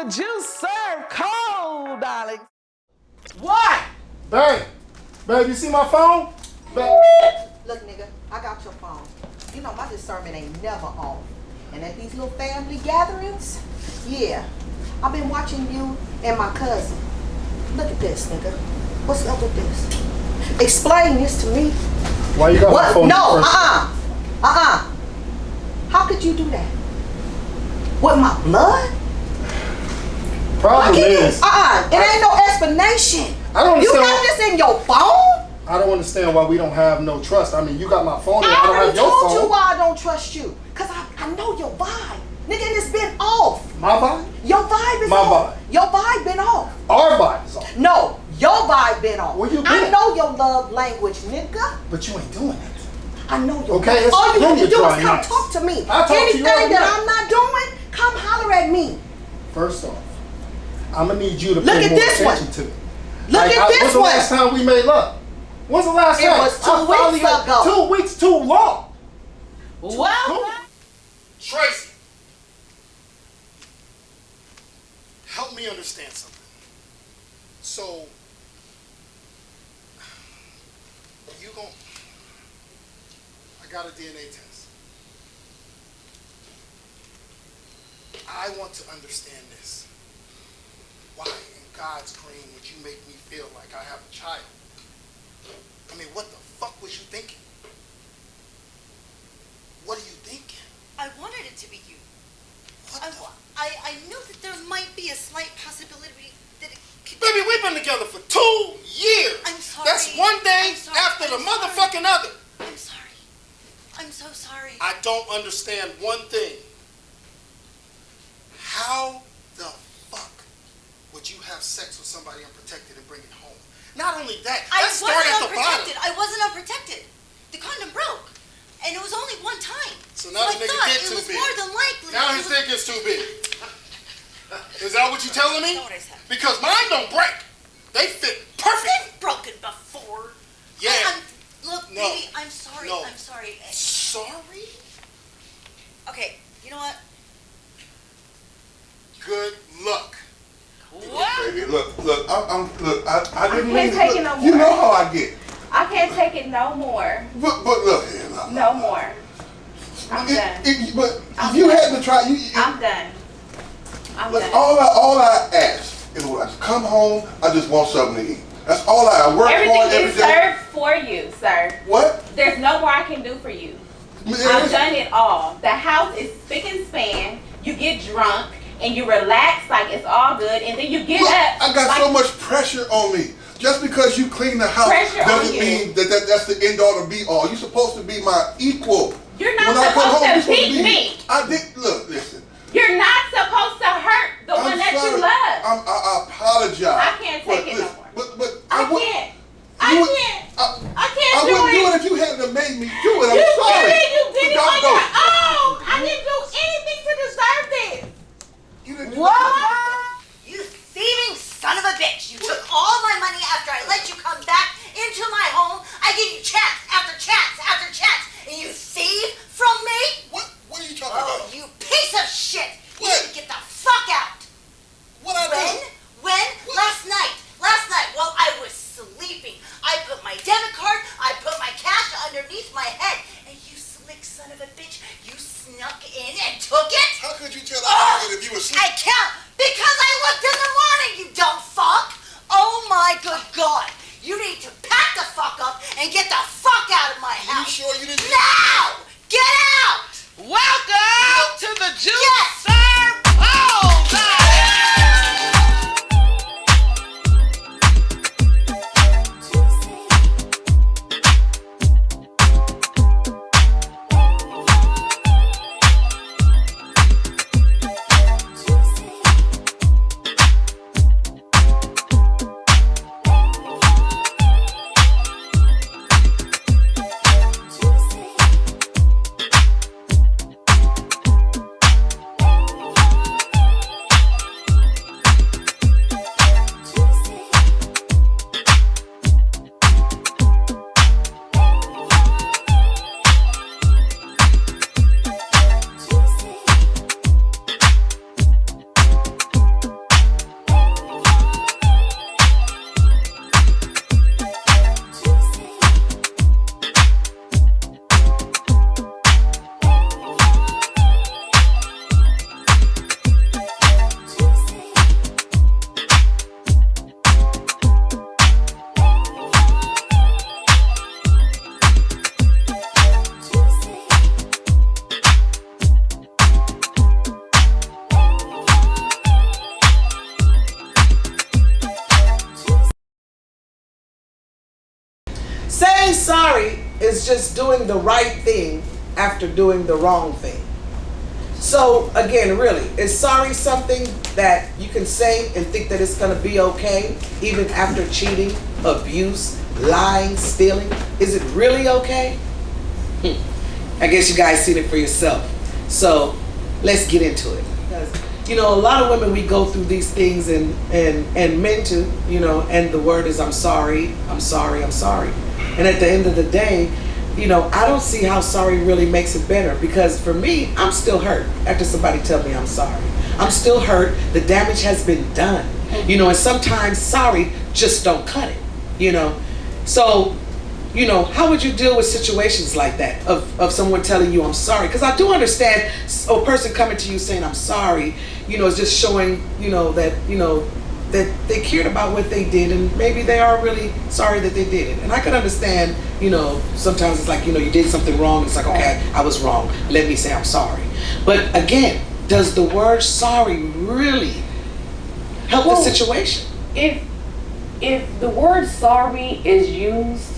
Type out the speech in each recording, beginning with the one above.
The juice served cold, darling. What? Babe, you see my phone? Babe. Look, nigga, I got your phone. You know my discernment ain't never off. And at these little family gatherings, yeah, I've been watching you and my cousin. Look at this, nigga. What's up with this? Explain this to me. Why you got my phone? No, How could you do that? With my blood? Problem is, it ain't no explanation. I don't understand. You got this in your phone? I don't understand why we don't have no trust. I mean, you got my phone and I don't have your phone. I already told you why I don't trust you. Cause I know your vibe. Nigga, and it's been off. My vibe? Your vibe is my off. My vibe. Your vibe been off. Our vibe is off. No, your vibe been off. Where you been? I know your love language, nigga. But you ain't doing it. I know your Okay, all you have to do is come nice. talk to me. I'll talk Anything to you that I'm not doing, come holler at me. First off, I'm gonna need you to Look pay at more this attention one. to me. Look at this when's the one. last time we made love? When's the last time? It was 2 weeks ago. 2 weeks too long. Well, Tracy, help me understand something. So, I got a DNA test. I want to understand this. Why in God's green would you make me feel like I have a child? I mean, what the fuck was you thinking? What are you thinking? I wanted it to be you. What I knew that there might be a slight possibility that it could... Baby, we've been together for 2 years. I'm sorry. That's one thing after the motherfucking other. I'm sorry. I'm so sorry. I don't understand one thing. How the fuck would you have sex with somebody unprotected and bring it home? Not only that, let's start at the bottom. I wasn't unprotected. The condom broke. And it was only one time. So now the nigga dick too big. It was more than likely. Now his dick is too big. Is that what you telling me? That's what I said. Because mine don't break. They fit perfect. They've broken before. Yeah. Look, No. baby, I'm sorry. No. I'm sorry. Sorry? Okay, you know what? Good luck. Baby, look, I didn't I mean can't take to, it no you more. know how I get. I can't take it no more. But look here, look. No more. I'm done. But if you had to try, I'm done. look, all I ask is when I come home, I just want something to eat. That's all I work Everything hard every is day. served for you, sir. What? There's no more I can do for you. I've done it all. The house is spick and span. You get drunk and you relax like it's all good, and then you get Look, up. I got like, so much pressure on me. Just because you clean the house Pressure doesn't on you. mean that's the end all to be all. You're supposed to be my equal. You're not When I come supposed home, to you're supposed beat be- me. I did. Look, listen. You're not supposed to hurt the one that sorry. you love. I apologize. I can't take it no listen, more. But I would- can't. you would- I can't I do wouldn't do it. it if you hadn't have made me do it. I'm You sorry. did it. You did it But on don't your go. own. I didn't do anything to deserve this. You didn't. What? You thieving son of a bitch! You took all my money after I let you come back into my home. I gave you chance after chance after chance, and you thieve from me? What are you talking Oh, about? you piece of shit! You What? need to get the fuck out! What I do? When? Last night. Last night, while I was sleeping, I put my debit card, I put my cash underneath my head, and you slick son of a bitch, you snuck in and took it? How could you tell I if you were asleep? I can't, because I looked in the morning, you dumb fuck! Oh my good God! You need to pack the fuck up and get the fuck out of my You house! sure you didn't? Now! Get out! welcome to the juice Yes. served cold, darling. saying sorry is just doing the right thing after doing the wrong thing. So again, really, is sorry something that you can say and think that it's gonna be okay even after cheating, abuse, lying, stealing? Is it really okay? I guess you guys seen it for yourself. So let's get into it. Because, you know, a lot of women, we go through these things and men too, you know, and the word is I'm sorry, I'm sorry, I'm sorry. And at the end of the day, you know, I don't see how sorry really makes it better, because for me, I'm still hurt after somebody tell me I'm sorry. I'm still hurt. The damage has been done, you know, and sometimes sorry just don't cut it, you know. So, you know, how would you deal with situations like that of someone telling you I'm sorry? Because I do understand a person coming to you saying I'm sorry, you know, is just showing, you know, that they cared about what they did, and maybe they are really sorry that they did it. And I can understand, you know, sometimes it's like, you know, you did something wrong. It's like, okay, I was wrong. Let me say I'm sorry. But again, does the word sorry really help the situation? If the word sorry is used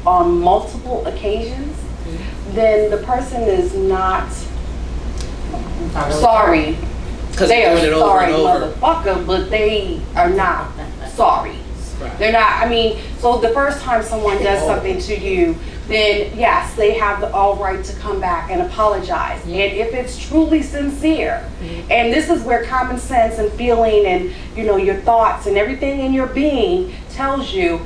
on multiple occasions, then the person is not sorry. Because They are doing it over sorry, and over. motherfucker, but they are not sorry. Right. They're not, I mean, so the first time someone does something to you, then yes, they have the all right to come back and apologize. And if it's truly sincere, and this is where common sense and feeling and, you know, your thoughts and everything in your being tells you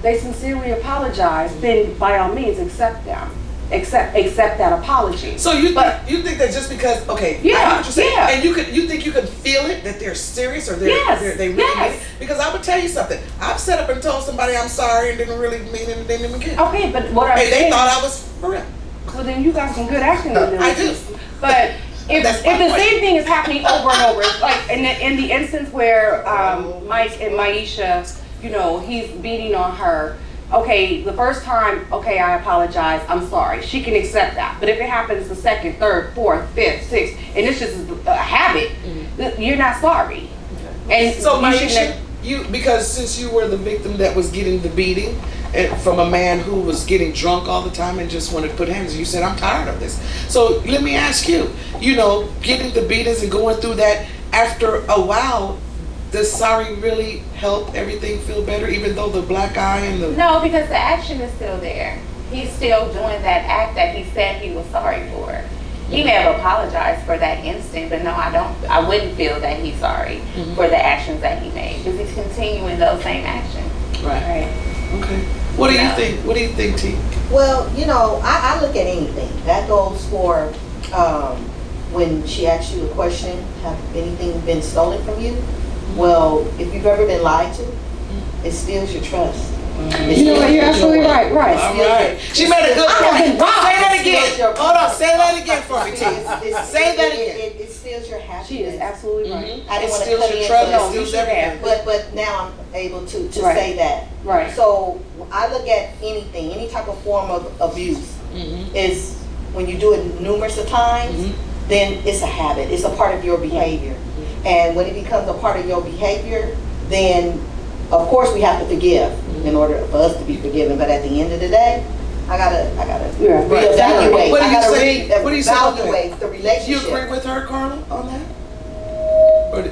they sincerely apologize, then by all means accept them. Accept that apology. So you But- you think that just because, okay, I Yeah, hear what you're saying, yeah. and you think you can feel it, that they're serious, or they really Yes. mean it? Because I would tell you something. I've set up and told somebody I'm sorry and didn't really mean it and didn't even get it. Okay, but what I'm Hey, they saying, thought I was for real. so then you got some good acting I do. abilities. But if That's my the point. same thing is happening over and over, it's like in the instance where Mike and Maisha, you know, he's beating on her. Okay, the first time, okay, I apologize, I'm sorry. She can accept that. But if it happens the second, third, fourth, fifth, sixth, and it's just a habit, you're not sorry. And So you shouldn't Maisha, have- you, because since you were the victim that was getting the beating from a man who was getting drunk all the time and just wanted to put hands, you said I'm tired of this. So let me ask you, you know, getting the beatings and going through that, after a while, does sorry really help everything feel better, even though the black eye and the... No, because the action is still there. He's still doing that act that he said he was sorry for. He may have apologized for that instant, but no, I wouldn't feel that he's sorry for the actions that he made, because he's continuing those same actions. Right. Okay. What do you Yeah. think? What do you think, T? Well, you know, I look at anything. That goes for when she asks you a question, have anything been stolen from you? Well, if you've ever been lied to, it steals your trust. You know what, you're absolutely right, right. All right. She made a good point. Say that again. Hold on. Say that again for me, T. Say that again. It steals your happiness. She is absolutely right. I It didn't want to steals cut your in, trust. but- It steals everything. But now I'm able to Right. say that. Right. So I look at anything, any type of form of abuse is when you do it numerous of times, then it's a habit. It's a part of your behavior. And when it becomes a part of your behavior, then of course we have to forgive in order for us to be forgiven. But at the end of the day, I gotta Yeah. reevaluate. What do you I gotta say? What do you say about that? reevaluate the Do you relationship. agree with her, Carla, on that? Or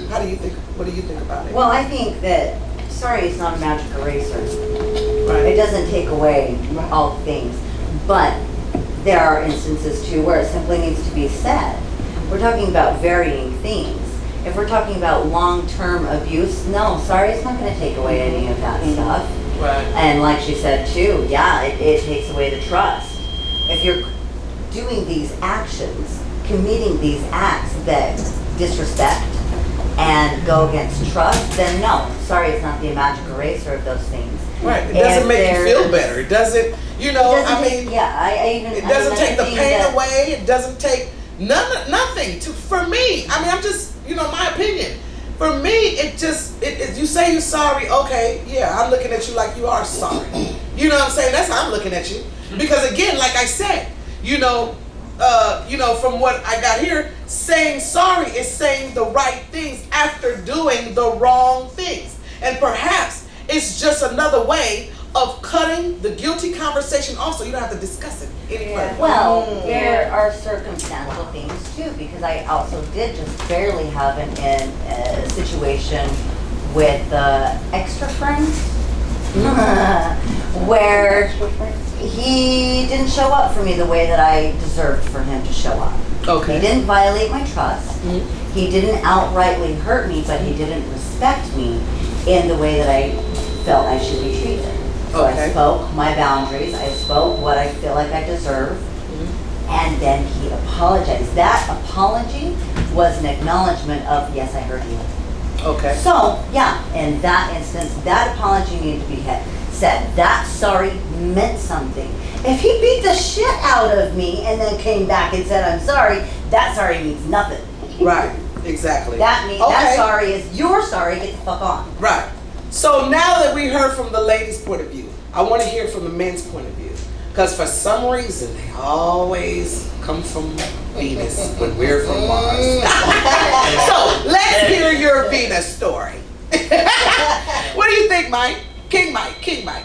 how do you think? What do you think about it? Well, I think that sorry is not a magic eraser. It Right. doesn't take away all things. But there are instances too where it simply needs to be said. We're talking about varying things. If we're talking about long-term abuse, no, sorry is not going to take away any of that stuff. Right. And like she said too, yeah, it takes away the trust. If you're doing these actions, committing these acts that disrespect and go against trust, then no, sorry is not the magic eraser of those things. Right. It doesn't If make you feel there's- better. It doesn't. You It know. doesn't I take- mean. yeah, I even. It I doesn't mean, take the I think pain that- away. It doesn't take nothing for me. I mean, I'm just, you know, my opinion. For me, it just, you say you're sorry, okay, yeah, I'm looking at you like you are sorry. You know what I'm saying? That's how I'm looking at you. Because again, like I said, you know, from what I got here, saying sorry is saying the right things after doing the wrong things. And perhaps it's just another way of of cutting the guilty conversation also. You don't have to discuss it any further. Well, there are circumstantial things too, because I also did just barely have a situation with extra friends where he didn't show up for me the way that I deserved for him to show up. Okay. He didn't violate my trust. He didn't outrightly hurt me, but he didn't respect me in the way that I felt I should be treated. So I spoke my boundaries. I spoke what I feel like I deserve. And then he apologized. That apology was an acknowledgement of, yes, I hurt you. Okay. So, yeah, in that instance, that apology needed to be said. That sorry meant something. If he beat the shit out of me and then came back and said, I'm sorry, that sorry means nothing. Right, exactly. That means that sorry is your sorry, get the fuck on. Right. So now that we heard from the ladies' point of view, I want to hear from the men's point of view. Because for some reason, they always come from Venus when we're from Mars. So let's hear your Venus story. What do you think, Mike? King Mike.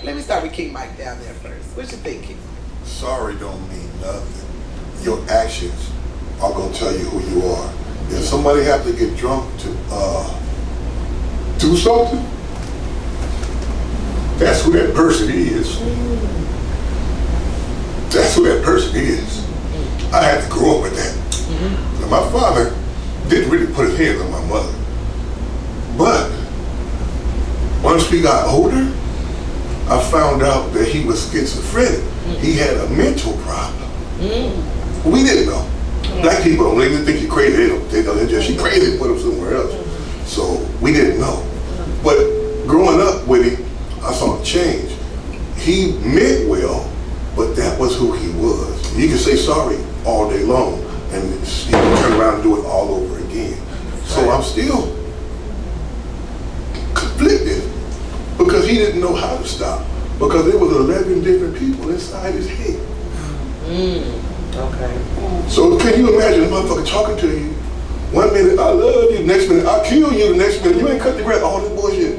Let me start with King Mike down there first. What you think, King? Sorry don't mean nothing. Your actions are gonna tell you who you are. If somebody have to get drunk to do something, that's who that person is. That's who that person is. I had to grow up with that. Now, my father didn't really put his hands on my mother. But once we got older, I found out that he was schizophrenic. He had a mental problem. We didn't know. Black people don't even think you're crazy. They don't. They just, you crazy, put him somewhere else. So we didn't know. But growing up with him, I saw a change. He meant well, but that was who he was. You can say sorry all day long, and he can turn around and do it all over again. So I'm still conflicted because he didn't know how to stop. Because there was 11 different people inside his head. Okay. So can you imagine a motherfucker talking to you? 1 minute I love you, next minute I'll kill you, the next minute you ain't cut the grass, all this bullshit.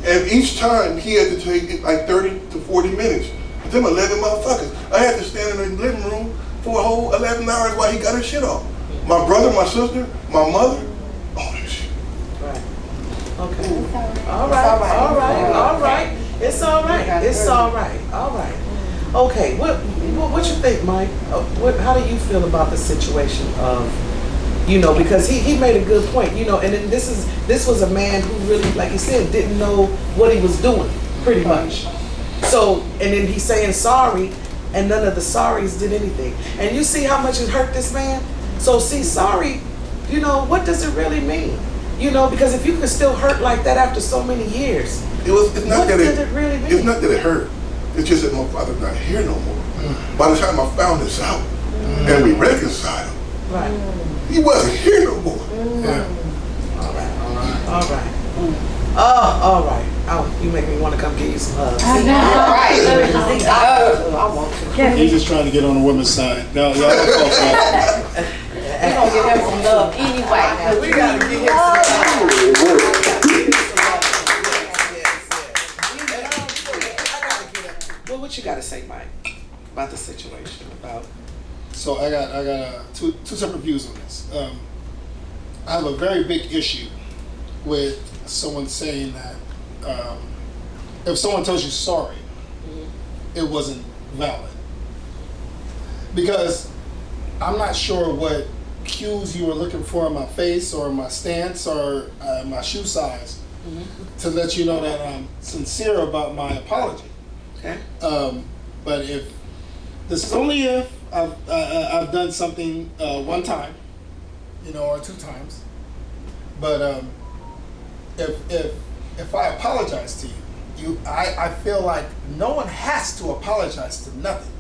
And each time he had to take it like 30 to 40 minutes. But them 11 motherfuckers. I had to stand in the living room for a whole 11 hours while he got his shit off. My brother, my sister, my mother, all that shit. Right. Okay. All right. It's all right. All right. Okay. What you think, Mike? How do you feel about the situation of, because he made a good point, and then this was a man who really, like he said, didn't know what he was doing, pretty much. So, and then he's saying sorry, and none of the sorries did anything. And you see how much it hurt this man? So see, sorry, what does it really mean? Because if you can still hurt like that after so many years, It's not what that did it really mean? It's not that it hurt. It's just that my father's not here no more. By the time I found this out and we reconciled, Right. he wasn't here no more. All right. Oh, all right. Oh, you make me want to come give you some hugs. I know. I want to. He's just trying to get on the women's side. Y'all don't fall for that. We're going to give him some love anyway. We gotta give him some love. Well, what you gotta say, Mike, about the situation? So I got two separate views on this. I have a very big issue with someone saying that if someone tells you sorry, it wasn't valid. Because I'm not sure what cues you were looking for in my face or my stance or my shoe size to let you know that I'm sincere about my apology. Okay. But if this is only if I've done something one time, or two times. But if I apologize to you, I feel like no one has to apologize to nothing,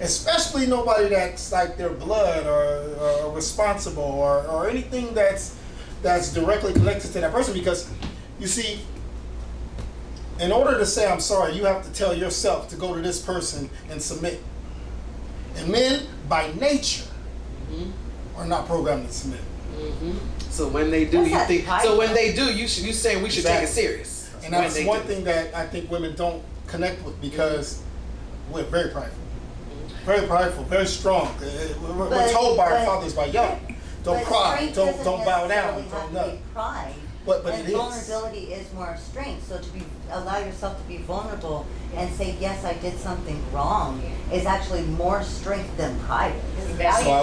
especially nobody that's like their blood or responsible or anything that's directly connected to that person. Because you see, in order to say I'm sorry, you have to tell yourself to go to this person and submit. And men, by nature, are not programmed to submit. So when they do, you think? So when they do, you saying we should take it serious. And that's one thing that I think women don't connect with because we're very prideful. Very prideful, very strong. We're told by our fathers, by young, don't cry, don't bow down, don't nothing. Pride. But and it is. Vulnerability is more of strength. So to allow yourself to be vulnerable and say, yes, I did something wrong, is actually more strength than pride. So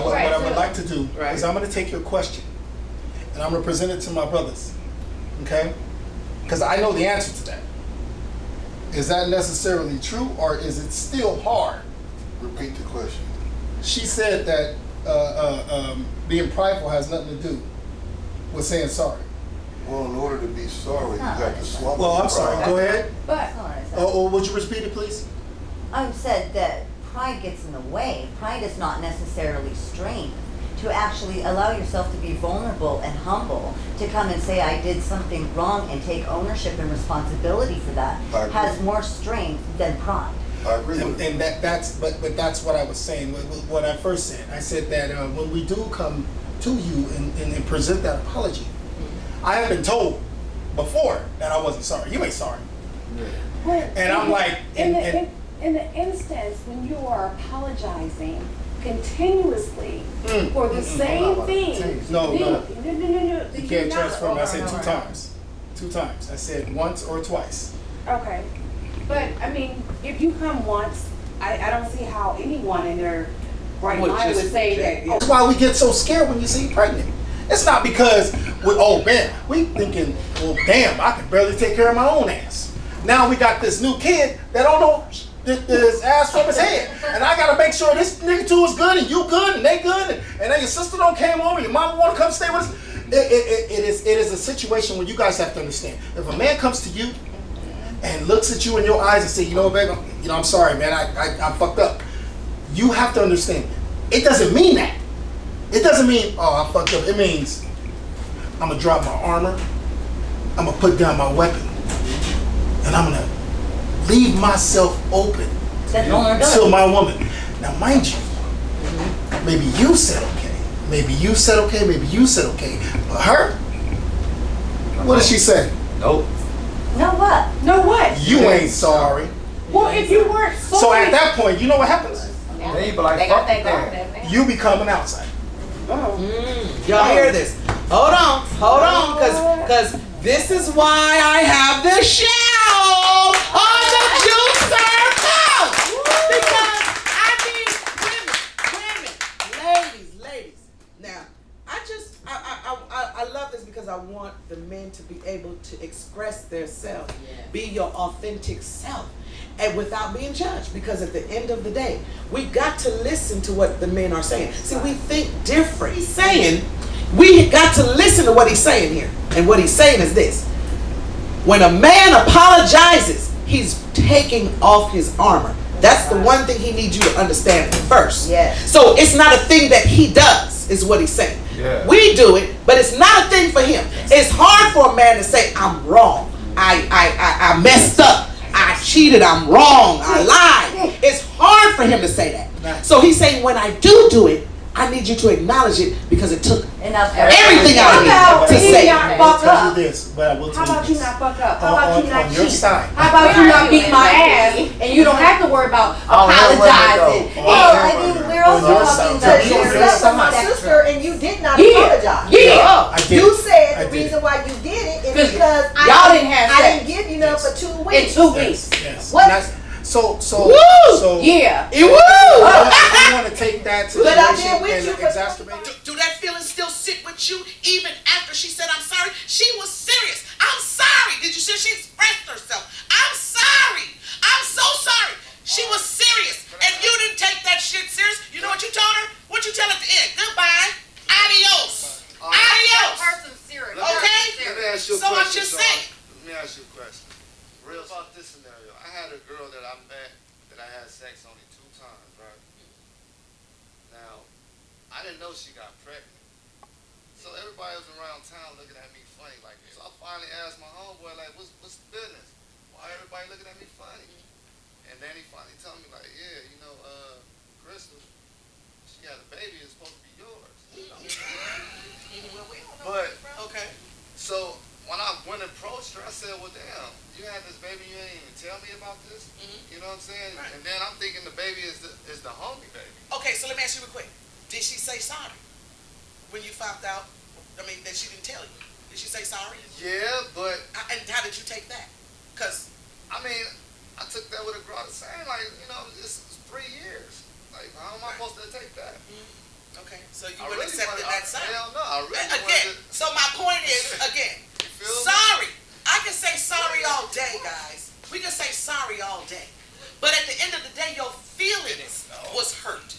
what I would like to do is I'm going to take your question and I'm going to present it to my brothers, okay? Because I know the answer to that. Is that necessarily true, or is it still hard? Repeat the question. She said that being prideful has nothing to do with saying sorry. Well, in order to be sorry, you got to swallow. Well, I'm your sorry. pride. Go ahead. That's not what I said. Would you repeat it, please? I said that pride gets in the way. Pride is not necessarily strength. To actually allow yourself to be vulnerable and humble, to come and say I did something wrong and take ownership and responsibility for that, I agree. has more strength than pride. I agree with you. And that's that's what I was saying. What I first said, I said that when we do come to you and present that apology, I have been told before that I wasn't sorry. You ain't sorry. And I'm like, in the instance when you are apologizing continuously for the same thing. No. No. You can't not. transform. I said over two and over. times. 2 times. I said once or twice. Okay. But, I mean, if you come once, I don't see how anyone in their right Would mind just would say reject, that, That's why we get so scared when you see you pregnant. It's not because we thinking, well, damn, I can barely take care of my own ass. Now we got this new kid that don't know his ass from his head, and I gotta make sure this nigga too is good and you good and they good, and then your sister don't came over, your mama wanna come stay with us. It is a situation where you guys have to understand. If a man comes to you and looks at you in your eyes and say, you know, babe, I'm sorry, man, I fucked up. You have to understand. It doesn't mean that. It doesn't mean, oh, I fucked up. It means I'm gonna drop my armor, I'm gonna put down my weapon, and I'm gonna leave myself open That's vulnerability. to my woman. Now, mind you, maybe you said okay, maybe you said okay, maybe you said okay, but her, what did she say? Nope. No what? no what? You ain't sorry. Well, if you weren't sorry. So at that point, you know what happens? Then you be like, They fuck got that that. going. You become an outsider. Y'all hear this? Hold on, cause this is why I have the show on the Juicer Couch. Because I mean, women, ladies. Now, I love this because I want the men to be able to express their self, be your authentic self, and without being judged. Because at the end of the day, we got to listen to what the men are saying. See, we think different. He's saying, we got to listen to what he's saying here. And what he's saying is this: when a man apologizes, he's taking off his armor. That's the one thing he needs you to understand first. Yes. So it's not a thing that he does, is what he's saying. Yeah. We do it, but it's not a thing for him. It's hard for a man to say, I'm wrong. I messed up. I cheated. I'm wrong. I lied. It's hard for him to say that. So he's saying, when I do it, I need you to acknowledge it because it took Enough. everything out of me How about to you say. not I will fuck tell you up? this, but I will How tell about you you this. not fuck up? How about you not On your cheat? side. How about you not beat my ass and you don't have to worry about apologizing? Well, I mean, we're also your talking side. about You On your slept with my side. sister and you did not Yeah. apologize. Yeah. I did. You said I the did. reason why you did it is 'Cause because y'all didn't have I sex. didn't give you none for 2 In weeks. 2 weeks. Yes. What? And that's- So Woo! Yeah. Woo! I want to take that But I situation did with and you for exacerbate it. Do that feeling still sit with you even after she said I'm sorry? She was serious. I'm sorry. Did you see she expressed herself? I'm sorry. I'm so sorry. She was serious. And you didn't take that shit serious. You know what you told her? What you tell her at the end? Goodbye. Adios. Adios. Person's serious. Okay? Let me ask you a So I'm question, just Sean. saying. Let me ask you a question. Real about this scenario. I had a girl that I met that I had sex only 2 times, right? Now, I didn't know she got pregnant. So everybody was around town looking at me funny like this. So I finally asked my homeboy, like, what's the business? Why everybody looking at me funny? And then he finally told me, like, yeah, you know, Crystal, she had a baby, it's supposed to be yours. But, Okay. so when I went and approached her, I said, well, damn, you had this baby, you didn't even tell me about this? Mhm. You know what I'm saying? Right. And then I'm thinking the baby is the homie baby. Okay, so let me ask you real quick. Did she say sorry when you found out? I mean, that she didn't tell you. Did she say sorry? Yeah, but And how did you take that? Cause I mean, I took that with a grain of sand. Like, you know, it's 3 years. Like, how am I supposed to take that? okay, so you I would have really accepted wanted- that sorry. Hell no, I really Again, wanted to. so my point is, again, You feel me? sorry. I can say sorry all day, guys. We can say sorry all day. But at the end of the day, your feelings was hurt.